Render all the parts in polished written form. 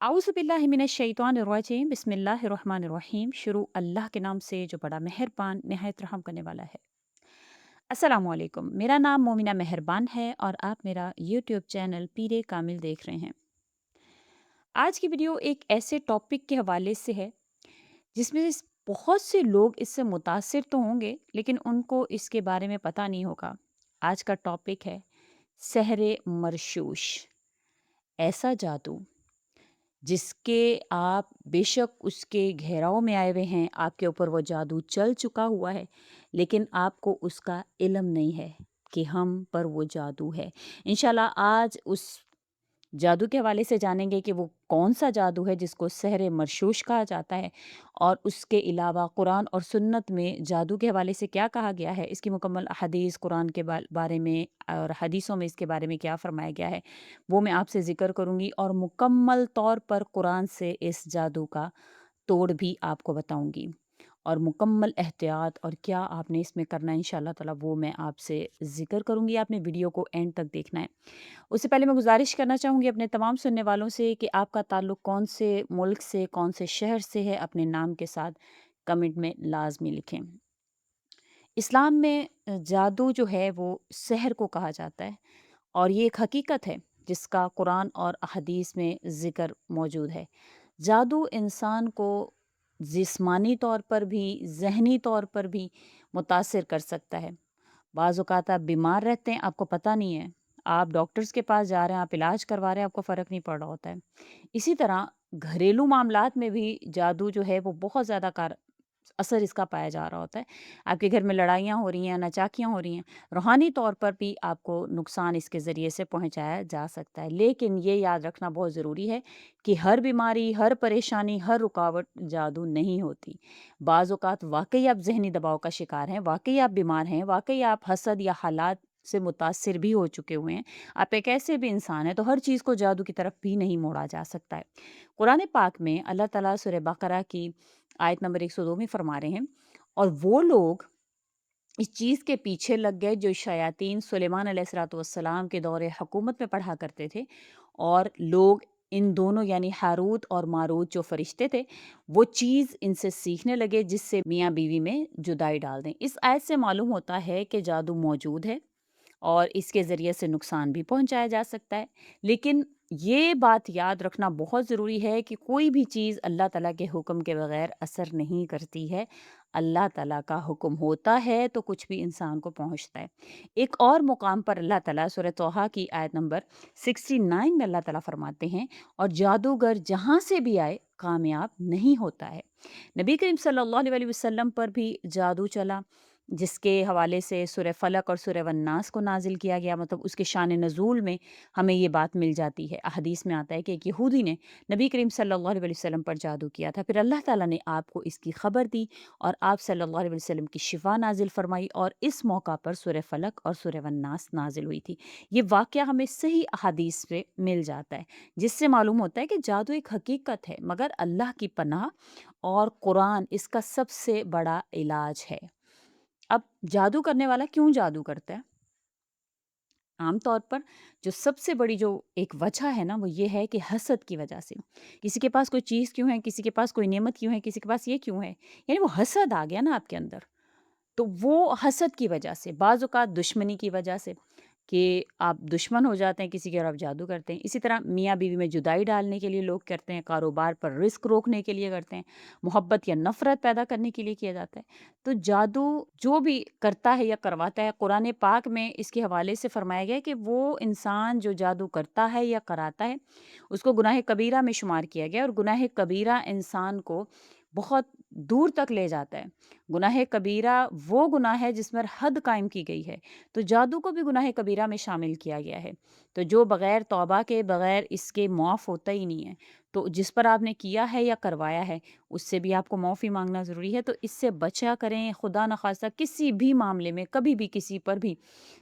आउज़ुबिल्लाहिमिनश्शैतानिर्रजीम बिस्मिल्लाहिर्रहमानिर्रहीम। शुरू अल्लाह के नाम से जो बड़ा मेहरबान नहायत रहम करने वाला है। अस्सलामु अलैकुम। मेरा नाम मोमिना मेहरबान है और आप मेरा यूट्यूब चैनल पीरे कामिल देख रहे हैं। आज की वीडियो एक ऐसे टॉपिक के हवाले से है जिसमें बहुत से लोग इससे मुतासिर तो होंगे लेकिन उनको इसके बारे में पता नहीं होगा। आज का टॉपिक है सहरे मरशूश, ऐसा जादू जिसके आप बेशक उसके घेराव में आए हुए हैं, आपके ऊपर वो जादू चल चुका हुआ है, लेकिन आपको उसका इल्म नहीं है कि हम पर वो जादू है। इंशाल्लाह आज उस जादू के हवाले से जानेंगे कि वो कौन-सा जादू है जिसको सहरे मरशूश कहा जाता है और उसके अलावा कुरान और सुन्नत में जादू के हवाले से क्या कहा गया है, इसकी मुकम्मल हदीस कुरान के बारे में और हदीसों में इसके बारे में क्या फ़रमाया गया है, वो मैं आपसे ज़िक्र करूँगी और मुकम्मल तौर पर कुरान से इस जादू का तोड़ भी आपको बताऊँगी। और मुकम्मल एहतियात और क्या आपने इसमें करना है इंशाअल्लाह ताला वो मैं आपसे ज़िक्र करूँगी। आपने वीडियो को एंड तक देखना है। उससे पहले मैं गुज़ारिश करना चाहूँगी अपने तमाम सुनने वालों से कि आपका ताल्लुक़ कौन से मुल्क से, कौन से शहर से है, अपने नाम के साथ कमेंट में लाज़मी लिखें। इस्लाम में जादू जो है वो सहर को कहा जाता है और ये एक हकीकत है जिसका कुरान और हदीस में ज़िक्र मौजूद है। जादू इंसान को जिस्मानी तौर पर भी, ज़हनी तौर पर भी मुतासिर कर सकता है। बाज़ औक़ात आप बीमार रहते हैं, आपको पता नहीं है। आप डॉक्टर्स के पास जा रहे हैं, आप इलाज करवा रहे हैं, आपको फ़र्क नहीं पड़ रहा होता है। इसी तरह घरेलू मामलात में भी जादू जो है वो बहुत ज़्यादा कार असर इसका पाया जा रहा होता है। आपके घर में लड़ाइयाँ हो रही हैं, नाचाकियाँ हो रही हैं, रूहानी तौर पर भी आपको नुकसान इसके ज़रिए से पहुँचाया जा सकता है। लेकिन ये याद रखना बहुत ज़रूरी है कि हर बीमारी, हर परेशानी, हर रुकावट जादू नहीं होती। बाज़ औक़ात वाक़ई आप ज़हनी दबाव का शिकार हैं, वाक़ई आप बीमार हैं, वाक़ई आप हसद या हालात से मुतासिर भी हो चुके हुए हैं। आप एक ऐसे भी इंसान हैं, तो हर चीज़ को जादू की तरफ भी नहीं मोड़ा जा सकता है। कुरान पाक में अल्लाह ताला सूरह बक़रा की आयत नंबर 102 में फरमा रहे हैं और वो लोग इस चीज़ के पीछे लग गए जो शयातीन सुलेमान अलैहिस्सलाम के दौरे हुकूमत में पढ़ा करते थे और लोग इन दोनों यानी हारूत और मारूत जो फरिश्ते थे वो चीज़ इनसे सीखने लगे जिससे मियाँ बीवी में जुदाई डाल दें। इस आयत से मालूम होता है कि जादू मौजूद है और इसके ज़रिए से नुकसान भी पहुंचाया जा सकता है। लेकिन ये बात याद रखना बहुत ज़रूरी है कि कोई भी चीज़ अल्लाह ताला के हुक्म के बगैर असर नहीं करती है। अल्लाह ताला का हुक्म होता है तो कुछ भी इंसान को पहुंचता है। एक और मुकाम पर अल्लाह ताला सूरह तोहा की आयत नंबर 69 में अल्लाह ताला फरमाते हैं और जादूगर जहाँ से भी आए कामयाब नहीं होता है। नबी करीम सल्लल्लाहु अलैहि वसल्लम पर भी जादू चला जिसके हवाले से सूरह फलक और सूरह वन्नास को नाजिल किया गया, मतलब उसके शान नज़ूल में हमें ये बात मिल जाती है। हदीस में आता है कि एक यहूदी ने नबी करीम सल्लल्लाहु अलैहि वसल्लम पर जादू किया था, फिर अल्लाह ताला ने आपको इसकी खबर दी और आप सल्लल्लाहु अलैहि वसल्लम की शिफा नाजिल फरमाई और इस मौका पर सूरह फलक और सूरह वन्नास नाजिल हुई थी। ये वाक़या हमें सही हदीस से मिल जाता है जिससे मालूम होता है कि जादू एक हकीकत है मगर अल्लाह की पनाह और कुरान इसका सबसे बड़ा इलाज है। अब जादू करने वाला क्यों जादू करता है? आम तौर पर जो सबसे बड़ी जो एक वजह है ना वो ये है कि हसद की वजह से। किसी के पास कोई चीज़ क्यों है, किसी के पास कोई नेमत क्यों है, किसी के पास ये क्यों है? यानी वो हसद आ गया ना आपके अंदर। तो वो हसद की वजह से, बाज़ औक़ात दुश्मनी की वजह से कि आप दुश्मन हो जाते हैं किसी के और आप जादू करते हैं। इसी तरह मियाँ-बीवी में जुदाई डालने के लिए लोग करते हैं, कारोबार पर रिस्क रोकने के लिए करते हैं, मोहब्बत या नफ़रत पैदा करने के लिए किया जाता है। तो जादू जो भी करता है या करवाता है, कुरान पाक में इसके हवाले से फ़रमाया गया है कि वो इंसान जो जादू करता है या कराता है, उसको गुनाह कबीरा में शुमार किया गया है और गुनाह कबीरा इंसान को बहुत दूर तक ले जाता है। गुनाह कबीरा वो गुनाह है जिसमें हद कायम की गई है, तो जादू को भी गुनाह कबीरा में शामिल किया गया है। तो जो बग़ैर तौबा के, बग़ैर इसके मुआफ़ होता ही नहीं है। तो जिस पर आपने किया है या करवाया है, उससे भी आपको माफ़ी माँगना ज़रूरी है। तो इससे बचा करें, खुदा न ख़ास्ता किसी भी मामले में, कभी भी किसी पर भी,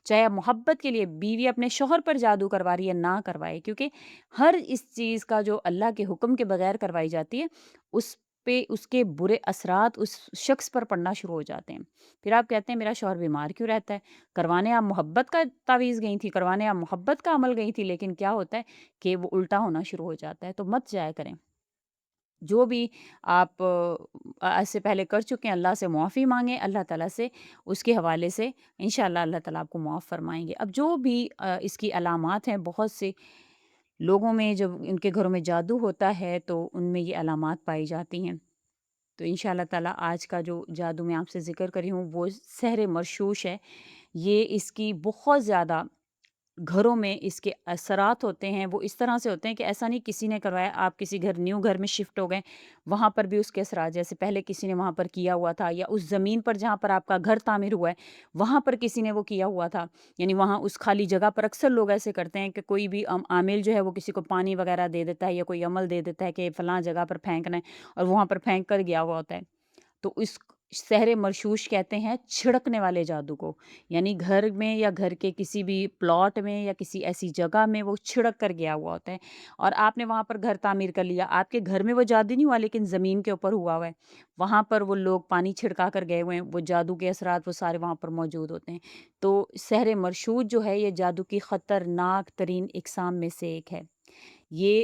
चाहे आप मोहब्बत के लिए बीवी अपने शौहर पर जादू करवा रही है, ना करवाए क्योंकि हर इस चीज़ का जो अल्लाह के हुक्म के बगैर करवाई जाती है, उस پہ اس کے برے اثرات اس شخص پر پڑنا شروع ہو جاتے ہیں۔ پھر آپ کہتے ہیں میرا شوہر بیمار کیوں رہتا ہے؟ کروانے آپ محبت کا تعویذ گئی تھیں، کروانے آپ محبت کا عمل گئی تھیں، لیکن کیا ہوتا ہے کہ وہ الٹا ہونا شروع ہو جاتا ہے، تو مت جایا کریں۔ جو بھی آپ آج سے پہلے کر چکے ہیں، اللہ سے معافی مانگیں، اللہ تعالیٰ سے اس کے حوالے سے انشاءاللہ اللہ تعالیٰ آپ کو معاف فرمائیں گے۔ اب جو بھی اس کی علامات ہیں، بہت سے لوگوں میں جب ان کے گھروں میں جادو ہوتا ہے تو ان میں یہ علامات پائی جاتی ہیں۔ تو ان شاء اللہ تعالیٰ آج کا جو جادو میں آپ سے ذکر کری ہوں وہ سحر مرشوش ہے۔ یہ اس کی بہت زیادہ گھروں میں اس کے اثرات ہوتے ہیں، وہ اس طرح سے ہوتے ہیں کہ ایسا نہیں کسی نے کروایا، آپ کسی نیو گھر میں شفٹ ہو گئے، وہاں پر بھی اس کے اثرات جیسے پہلے کسی نے وہاں پر کیا ہوا تھا، یا اس زمین پر جہاں پر آپ کا گھر تعمیر ہوا ہے وہاں پر کسی نے وہ کیا ہوا تھا، یعنی وہاں اس خالی جگہ پر اکثر لوگ ایسے کرتے ہیں کہ کوئی بھی عامل جو ہے وہ کسی کو پانی وغیرہ دے دیتا ہے یا کوئی عمل دے دیتا ہے کہ فلاں جگہ پر پھینکنا ہے، اور وہاں پر پھینک کر گیا ہوا ہوتا ہے۔ تو اس سحر مرشوش کہتے ہیں چھڑکنے والے جادو کو، یعنی گھر میں یا گھر کے کسی بھی پلاٹ میں یا کسی ایسی جگہ میں وہ چھڑک کر گیا ہوا ہوتا ہے، اور آپ نے وہاں پر گھر تعمیر کر لیا، آپ کے گھر میں وہ جادو نہیں ہوا لیکن زمین کے اوپر ہوا ہوا ہے، وہاں پر وہ لوگ پانی چھڑکا کر گئے ہوئے ہیں، وہ جادو کے اثرات وہ سارے وہاں پر موجود ہوتے ہیں۔ تو سحر مرشود جو ہے یہ جادو کی خطرناک ترین اقسام میں سے ایک ہے۔ یہ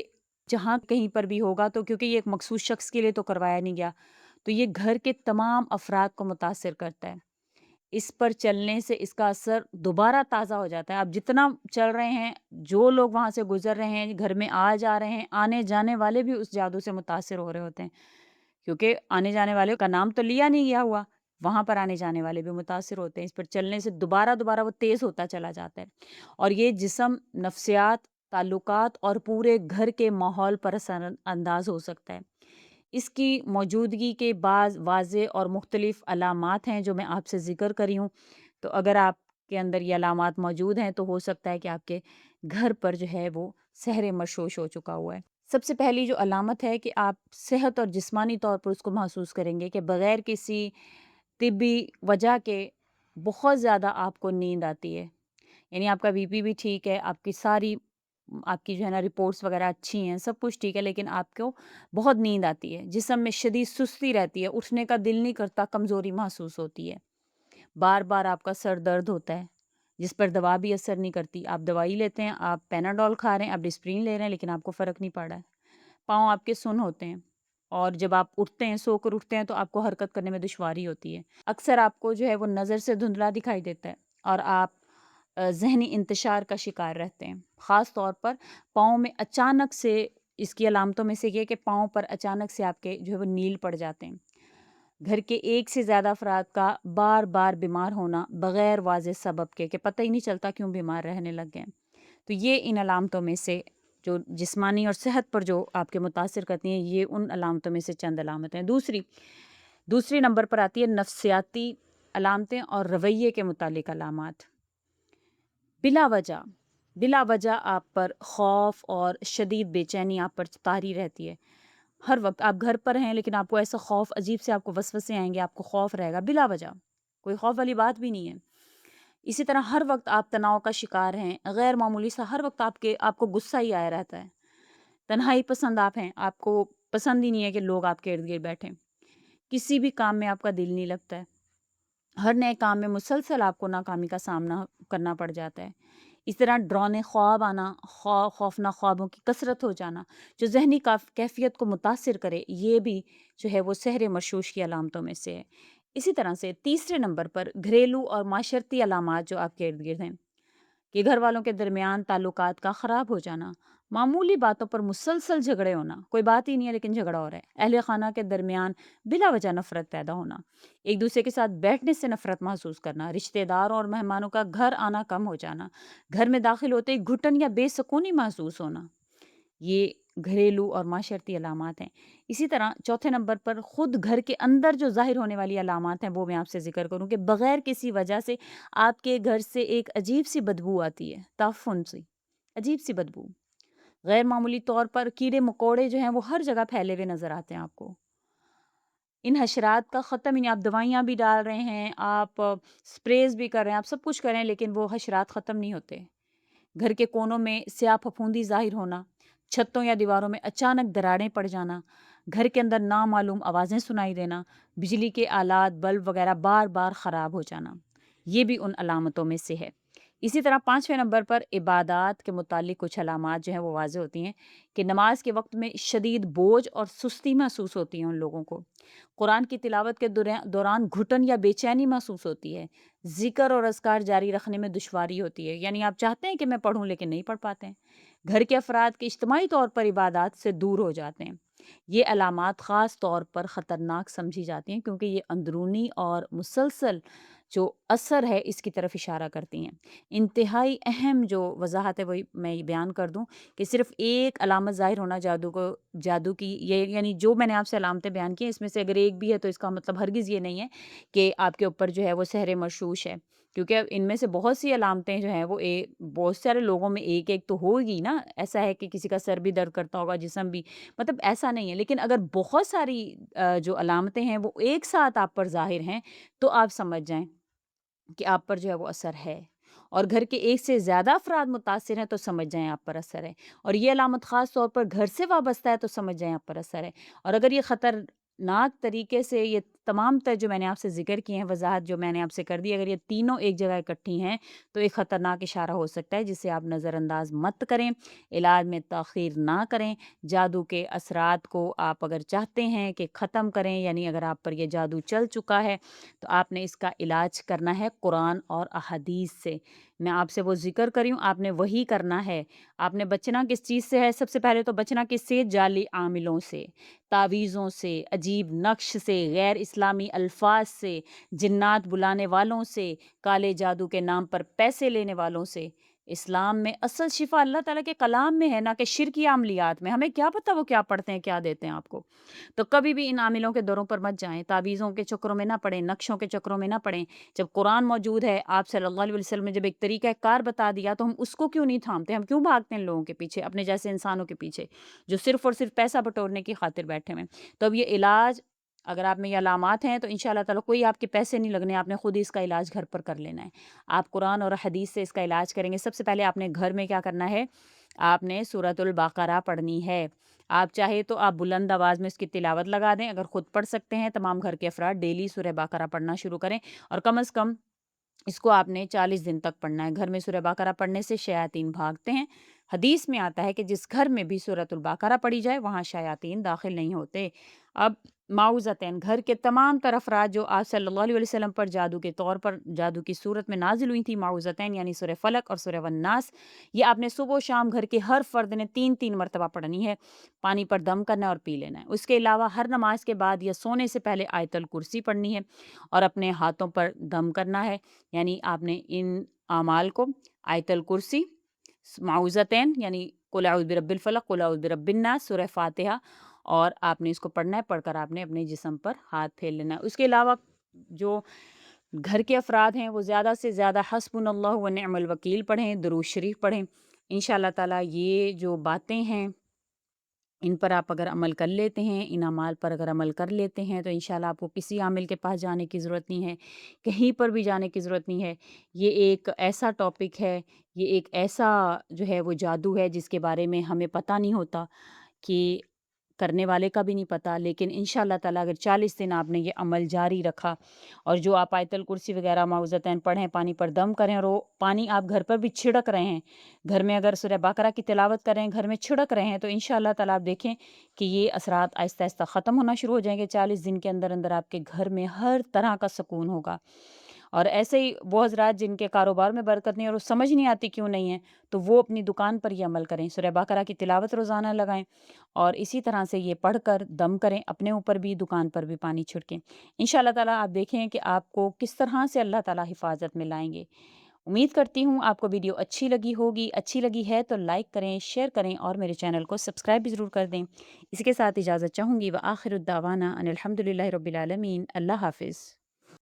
جہاں کہیں پر بھی ہوگا تو کیونکہ یہ ایک مخصوص شخص کے لیے تو کروایا نہیں گیا، تو یہ گھر کے تمام افراد کو متاثر کرتا ہے۔ اس پر چلنے سے اس کا اثر دوبارہ تازہ ہو جاتا ہے۔ آپ جتنا چل رہے ہیں، جو لوگ وہاں سے گزر رہے ہیں، گھر میں آ جا رہے ہیں، آنے جانے والے بھی اس جادو سے متاثر ہو رہے ہوتے ہیں، کیونکہ آنے جانے والے کا نام تو لیا نہیں گیا ہوا، وہاں پر آنے جانے والے بھی متاثر ہوتے ہیں۔ اس پر چلنے سے دوبارہ دوبارہ وہ تیز ہوتا چلا جاتا ہے، اور یہ جسم، نفسیات، تعلقات اور پورے گھر کے ماحول پر اثر انداز ہو سکتا ہے۔ اس کی موجودگی کے بعض واضح اور مختلف علامات ہیں جو میں آپ سے ذکر کری ہوں، تو اگر آپ کے اندر یہ علامات موجود ہیں تو ہو سکتا ہے کہ آپ کے گھر پر جو ہے وہ سحر مشوش ہو چکا ہوا ہے۔ سب سے پہلی جو علامت ہے کہ آپ صحت اور جسمانی طور پر اس کو محسوس کریں گے کہ بغیر کسی طبی وجہ کے بہت زیادہ آپ کو نیند آتی ہے، یعنی آپ کا بی پی بھی ٹھیک ہے، آپ کی ساری آپ کی جو ہے نا رپورٹس وغیرہ اچھی ہیں، سب کچھ ٹھیک ہے، لیکن آپ کو بہت نیند آتی ہے، جسم میں شدید سستی رہتی ہے، اٹھنے کا دل نہیں کرتا، کمزوری محسوس ہوتی ہے، بار بار آپ کا سر درد ہوتا ہے جس پر دوا بھی اثر نہیں کرتی، آپ دوائی لیتے ہیں، آپ پیناڈول کھا رہے ہیں، آپ ڈسپرین لے رہے ہیں، لیکن آپ کو فرق نہیں پڑ رہا ہے، پاؤں آپ کے سن ہوتے ہیں، اور جب آپ اٹھتے ہیں، سو کر اٹھتے ہیں تو آپ کو حرکت کرنے میں دشواری ہوتی ہے، اکثر آپ کو جو ہے وہ نظر سے دھندلا دکھائی دیتا ہے، اور آپ ذہنی انتشار کا شکار رہتے ہیں، خاص طور پر پاؤں میں اچانک سے، اس کی علامتوں میں سے یہ کہ پاؤں پر اچانک سے آپ کے جو ہے وہ نیل پڑ جاتے ہیں، گھر کے ایک سے زیادہ افراد کا بار بار بیمار ہونا بغیر واضح سبب کے کہ پتہ ہی نہیں چلتا کیوں بیمار رہنے لگ گئے، تو یہ ان علامتوں میں سے جو جسمانی اور صحت پر جو آپ کے متاثر کرتی ہیں، یہ ان علامتوں میں سے چند علامتیں ہیں۔ دوسری نمبر پر آتی ہے نفسیاتی علامتیں اور رویے کے متعلق علامات۔ بلا وجہ آپ پر خوف اور شدید بے چینی آپ پر طاری رہتی ہے، ہر وقت آپ گھر پر ہیں لیکن آپ کو ایسا خوف، عجیب سے آپ کو وسوسے آئیں گے، آپ کو خوف رہے گا بلا وجہ، کوئی خوف والی بات بھی نہیں ہے۔ اسی طرح ہر وقت آپ تناؤ کا شکار ہیں، غیر معمولی سا ہر وقت آپ کو غصہ ہی آیا رہتا ہے، تنہائی پسند آپ ہیں، آپ کو پسند ہی نہیں ہے کہ لوگ آپ کے ارد گرد بیٹھیں، کسی بھی کام میں آپ کا دل نہیں لگتا ہے، ہر نئے کام میں مسلسل آپ کو ناکامی کا سامنا کرنا پڑ جاتا ہے۔ اس طرح ڈرانے خواب آنا، خوفناک خوابوں کی کثرت ہو جانا جو ذہنی کیفیت کو متاثر کرے، یہ بھی جو ہے وہ سحر مرشوش کی علامتوں میں سے ہے۔ اسی طرح سے تیسرے نمبر پر گھریلو اور معاشرتی علامات جو آپ کے ارد گرد ہیں، کہ گھر والوں کے درمیان تعلقات کا خراب ہو جانا، معمولی باتوں پر مسلسل جھگڑے ہونا، کوئی بات ہی نہیں ہے لیکن جھگڑا ہو رہا ہے، اہل خانہ کے درمیان بلا وجہ نفرت پیدا ہونا، ایک دوسرے کے ساتھ بیٹھنے سے نفرت محسوس کرنا، رشتہ داروں اور مہمانوں کا گھر آنا کم ہو جانا، گھر میں داخل ہوتے ہی گھٹن یا بے سکونی محسوس ہونا، یہ گھریلو اور معاشرتی علامات ہیں۔ اسی طرح چوتھے نمبر پر خود گھر کے اندر جو ظاہر ہونے والی علامات ہیں وہ میں آپ سے ذکر کروں کہ بغیر کسی وجہ سے آپ کے گھر سے ایک عجیب سی بدبو آتی ہے، تعفن سی، عجیب سی بدبو، غیر معمولی طور پر کیڑے مکوڑے جو ہیں وہ ہر جگہ پھیلے ہوئے نظر آتے ہیں آپ کو، ان حشرات کا ختم ہی نہیں، آپ دوائیاں بھی ڈال رہے ہیں، آپ سپریز بھی کر رہے ہیں، آپ سب کچھ کر رہے ہیں لیکن وہ حشرات ختم نہیں ہوتے، گھر کے کونوں میں سیاہ پھپھوندی ظاہر ہونا، छतों या दीवारों में अचानक दरारें पड़ जाना, घर के अंदर नामालूम आवाज़ें सुनाई देना, बिजली के आलात, बल्ब वगैरह बार-बार ख़राब हो जाना, ये भी उन अलामतों में से है। इसी तरह 5वें नंबर पर इबादत के मुतालिक कुछ अलामात जो हैं वो वाज़ेह होती हैं कि नमाज के वक़्त में शदीद बोझ और सुस्ती महसूस होती है उन लोगों को। कुरान की तिलावत के दौरान घुटन या बेचैनी महसूस होती है। ज़िक्र और अज़कार जारी रखने में दुश्वारी होती है, यानी आप चाहते हैं कि मैं पढ़ूँ लेकिन नहीं पढ़ पाते हैं। घर के अफराद के इज्तिमाई तौर पर इबादत से दूर हो जाते हैं। ये अलामात ख़ास तौर पर ख़तरनाक समझी जाती हैं क्योंकि ये अंदरूनी और मुसलसल जो असर है इसकी तरफ इशारा करती हैं। इंतहाई अहम जो वज़ाहत है वही मैं ये बयान कर दूँ कि सिर्फ़ एक अलामत ज़ाहिर होना जादू की ये, यानी जो मैंने आपसे अलामतें बयान की हैं इसमें से अगर एक भी है तो इसका मतलब हरगिज़ ये नहीं है कि आपके ऊपर जो है वो सहर मशूश है। क्योंकि अब इनमें से बहुत सी अलामतें जो हैं वो बहुत सारे लोगों में एक-एक तो होगी ना, ऐसा है कि किसी का सर भी दर्द करता होगा, जिस्म भी, मतलब ऐसा नहीं है। लेकिन अगर बहुत सारी जो अलामतें हैं वो एक साथ आप पर ज़ाहिर हैं, तो आप समझ जाएँ कि आप पर जो है वो असर है। और घर के एक से ज़्यादा अफ़राद मुतासिर हैं तो समझ जाएँ आप पर असर है। और ये अलामत ख़ास तौर पर घर से वाबस्ता है तो समझ जाएँ आप पर असर है। और अगर ये ख़तरनाक तरीके से ये तमाम जो मैंने आपसे ज़िक्र किए हैं, वज़ाहत जो मैंने आपसे कर दी, अगर ये तीनों एक जगह इकट्ठी हैं तो एक ख़तरनाक इशारा हो सकता है जिसे आप नज़रअंदाज़ मत करें, इलाज में ताख़ीर ना करें। जादू के असरात को आप अगर चाहते हैं कि ख़त्म करें, यानी अगर आप पर ये जादू चल चुका है तो आपने इसका इलाज करना है कुरान और अहादीस से। मैं आपसे वो ज़िक्र कर रही हूँ, आपने वही करना है। आपने बचना किस चीज़ से है? सबसे पहले तो बचना किससे? जाली आमिलों से, तावीज़ों से, अजीब नक्श से, गैर इस्लामी अल्फ़ाज़ से, जिन्नात बुलाने वालों से, काले जादू के नाम पर पैसे लेने वालों से। इस्लाम में असल शिफ़ा अल्लाह ताला के कलाम में है, ना कि शिरकी अमलियात में। हमें क्या पता वो क्या पढ़ते हैं, क्या देते हैं आपको। तो कभी भी इन आमिलों के दौरों पर मत जाएँ, तावीज़ों के चक्करों में ना पड़ें, नक्शों के चक्करों में ना पड़ें। जब कुरान मौजूद है, आप सल्लल्लाहु अलैहि वसल्लम ने जब एक तरीक़ा-ए-कार बता दिया, तो हम उसको क्यों नहीं थामते? हम क्यों भागते हैं इन लोगों के पीछे, अपने जैसे इंसानों के पीछे, जो सिर्फ़ और सिर्फ़ पैसा बटोरने की खातिर बैठे हुए हैं। तो अब ये इलाज, अगर आप में ये अलामात हैं, तो इंशाअल्लाह ताला कोई आपके पैसे नहीं लगने, आपने खुद ही इसका इलाज घर पर कर लेना है। आप कुरान और हदीस से इसका इलाज करेंगे। सबसे पहले आपने घर में क्या करना है, आपने सूरतुल बक़रा पढ़नी है। आप चाहे तो आप बुलंद आवाज़ में इसकी तिलावत लगा दें, अगर खुद पढ़ सकते हैं, तमाम घर के अफ़राद डेली सूरह बक़रा पढ़ना शुरू करें और कम से कम इसको आपने 40 दिन तक पढ़ना है। घर में सूरह बक़रा पढ़ने से शयातीन भागते हैं। हदीस में आता है कि जिस घर में भी सूरतुल बक़रा पढ़ी जाए, वहाँ शयातीन दाखिल नहीं होते। अब माऊज़तैन, घर के तमाम तर अफ़राद जो आप सल्लल्लाहु अलैहि वसल्लम पर जादू के तौर पर, जादू की सूरत में नाज़िल हुई थी, माऊज़तैन यानी सूरह फ़लक और सूरह वन्नास, ये आपने सुबह व शाम घर के हर फ़र्द ने 3-3 मरतबा पढ़नी है। पानी पर दम करना है और पी लेना है। उसके अलावा हर नमाज के बाद या सोने से पहले आयतुल कुर्सी पढ़नी है और अपने हाथों पर दम करना है। यानी आपने इन अमाल को, आयतुल कुर्सी, माऊज़तैन यानी कुल अऊज़ु बिरब्बिल फ़लक, कुल अऊज़ु बिरब्बिन नास, सूरह फ़ातिहा, और आपने इसको पढ़ना है। पढ़कर आपने अपने जिस्म पर हाथ फेर लेना है। उसके अलावा जो घर के अफ़राद हैं वो ज़्यादा से ज़्यादा हस्बुनल्लाहु व निअमल वकील पढ़ें, दुरूद शरीफ पढ़ें। इंशाअल्लाह ताला ये जो बातें हैं, इन पर आप अगर अमल कर लेते हैं, इन अमाल पर अगर अमल कर लेते हैं, तो इंशाल्लाह आपको किसी आमिल के पास जाने की ज़रूरत नहीं है, कहीं पर भी जाने की ज़रूरत नहीं है। ये एक ऐसा टॉपिक है, ये एक ऐसा जो है वो जादू है जिसके बारे में हमें पता नहीं होता, कि करने वाले का भी नहीं पता। लेकिन इंशाअल्लाह ताला अगर 40 दिन आपने ये अमल जारी रखा और जो आप आयतुल कुर्सी वगैरह माऊज़तैन पढ़ें, पानी पर दम करें और वो पानी आप घर पर भी छिड़क रहे हैं, घर में अगर सूरह बक़रा की तिलावत कर रहे हैं, घर में छिड़क रहे हैं, तो इंशाअल्लाह ताला आप देखें कि ये असरात आहिस्ता-आहिस्ता ख़त्म होना शुरू हो जाएँगे। 40 दिन के अंदर-अंदर आपके घर में हर तरह का सुकून होगा। और ऐसे ही वो हज़रात जिनके कारोबार में बरकत नहीं है और वो समझ नहीं आती क्यों नहीं है, तो वो अपनी दुकान पर ये अमल करें, सूरह बक़रा की तिलावत रोज़ाना लगाएँ और इसी तरह से ये पढ़कर दम करें, अपने ऊपर भी, दुकान पर भी पानी छिड़कें। इंशाअल्लाह ताला आप देखें कि आपको किस तरह से अल्लाह ताला हिफ़ाज़त में लाएँगे। उम्मीद करती हूँ आपको वीडियो अच्छी लगी होगी। अच्छी लगी है तो लाइक करें, शेयर करें और मेरे चैनल को सब्सक्राइब भी ज़रूर कर दें। इसी के साथ इजाज़त चाहूँगी। व आखिर दावाना अनिल हम्दुलिल्लाहि रब्बिल आलमीन। अल्लाह हाफ़िज़।